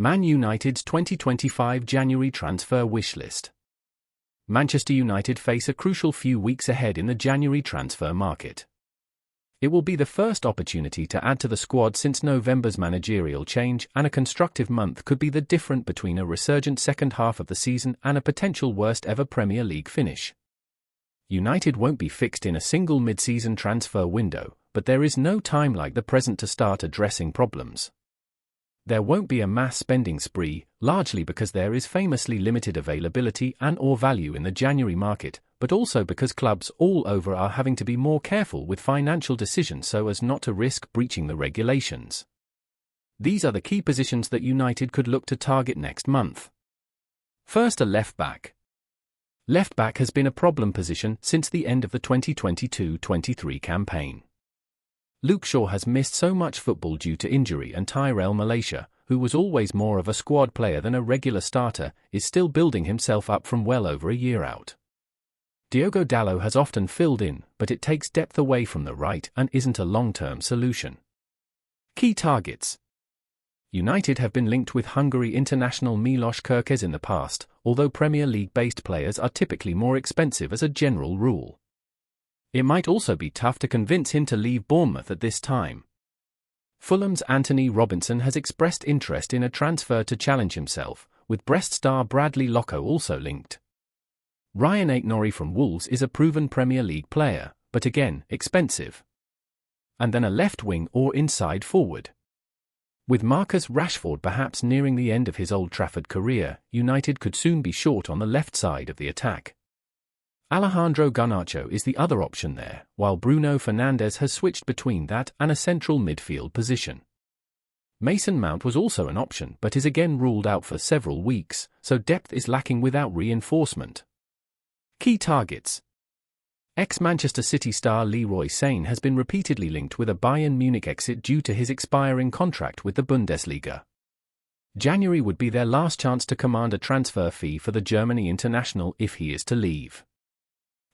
Man United's 2025 January transfer wishlist. Manchester United face a crucial few weeks ahead in the January transfer market. It will be the first opportunity to add to the squad since November's managerial change, and a constructive month could be the difference between a resurgent second half of the season and a potential worst-ever Premier League finish. United won't be fixed in a single mid-season transfer window, but there is no time like the present to start addressing problems. There won't be a mass spending spree, largely because there is famously limited availability and/or value in the January market, but also because clubs all over are having to be more careful with financial decisions so as not to risk breaching the regulations. These are the key positions that United could look to target next month. First, a left-back. Left-back has been a problem position since the end of the 2022-23 campaign. Luke Shaw has missed so much football due to injury, and Tyrell Malacia, who was always more of a squad player than a regular starter, is still building himself up from well over a year out. Diogo Dalot has often filled in, but it takes depth away from the right and isn't a long-term solution. Key targets. United have been linked with Hungary international Milos Kerkez in the past, although Premier League-based players are typically more expensive as a general rule. It might also be tough to convince him to leave Bournemouth at this time. Fulham's Anthony Robinson has expressed interest in a transfer to challenge himself, with Brest star Bradley Locko also linked. Ryan Aït-Nouri from Wolves is a proven Premier League player, but again, expensive. And then a left wing or inside forward. With Marcus Rashford perhaps nearing the end of his Old Trafford career, United could soon be short on the left side of the attack. Alejandro Garnacho is the other option there, while Bruno Fernandes has switched between that and a central midfield position. Mason Mount was also an option but is again ruled out for several weeks, so depth is lacking without reinforcement. Key targets. Ex-Manchester City star Leroy Sane has been repeatedly linked with a Bayern Munich exit due to his expiring contract with the Bundesliga. January would be their last chance to command a transfer fee for the Germany international if he is to leave.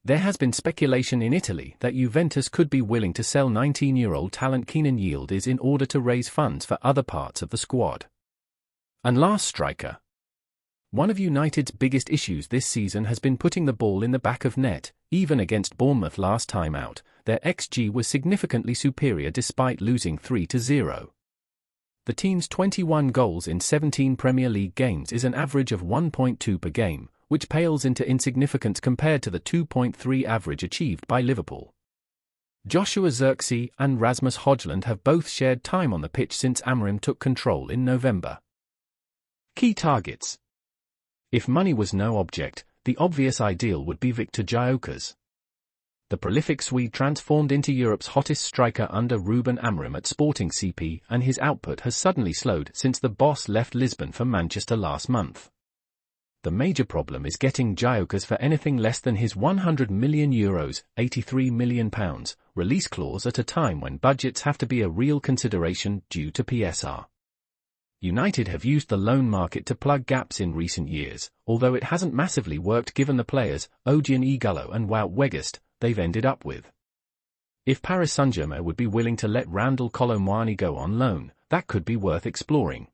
There has been speculation in Italy that Juventus could be willing to sell 19-year-old talent Kenan Yildiz in order to raise funds for other parts of the squad. And last, striker. One of United's biggest issues this season has been putting the ball in the back of net. Even against Bournemouth last time out, their XG was significantly superior despite losing 3-0. The team's 21 goals in 17 Premier League games is an average of 1.2 per game, which pales into insignificance compared to the 2.3 average achieved by Liverpool. Joshua Zirkzee and Rasmus Højlund have both shared time on the pitch since Amorim took control in November. Key targets. If money was no object, the obvious ideal would be Viktor Gyökeres. The prolific Swede transformed into Europe's hottest striker under Ruben Amorim at Sporting CP, and his output has suddenly slowed since the boss left Lisbon for Manchester last month. The major problem is getting Gyökeres for anything less than his €100 million, £83 million, release clause at a time when budgets have to be a real consideration due to PSR. United have used the loan market to plug gaps in recent years, although it hasn't massively worked given the players, Odion Ighalo and Wout Weghorst, they've ended up with. If Paris Saint-Germain would be willing to let Randal Kolo Muani go on loan, that could be worth exploring.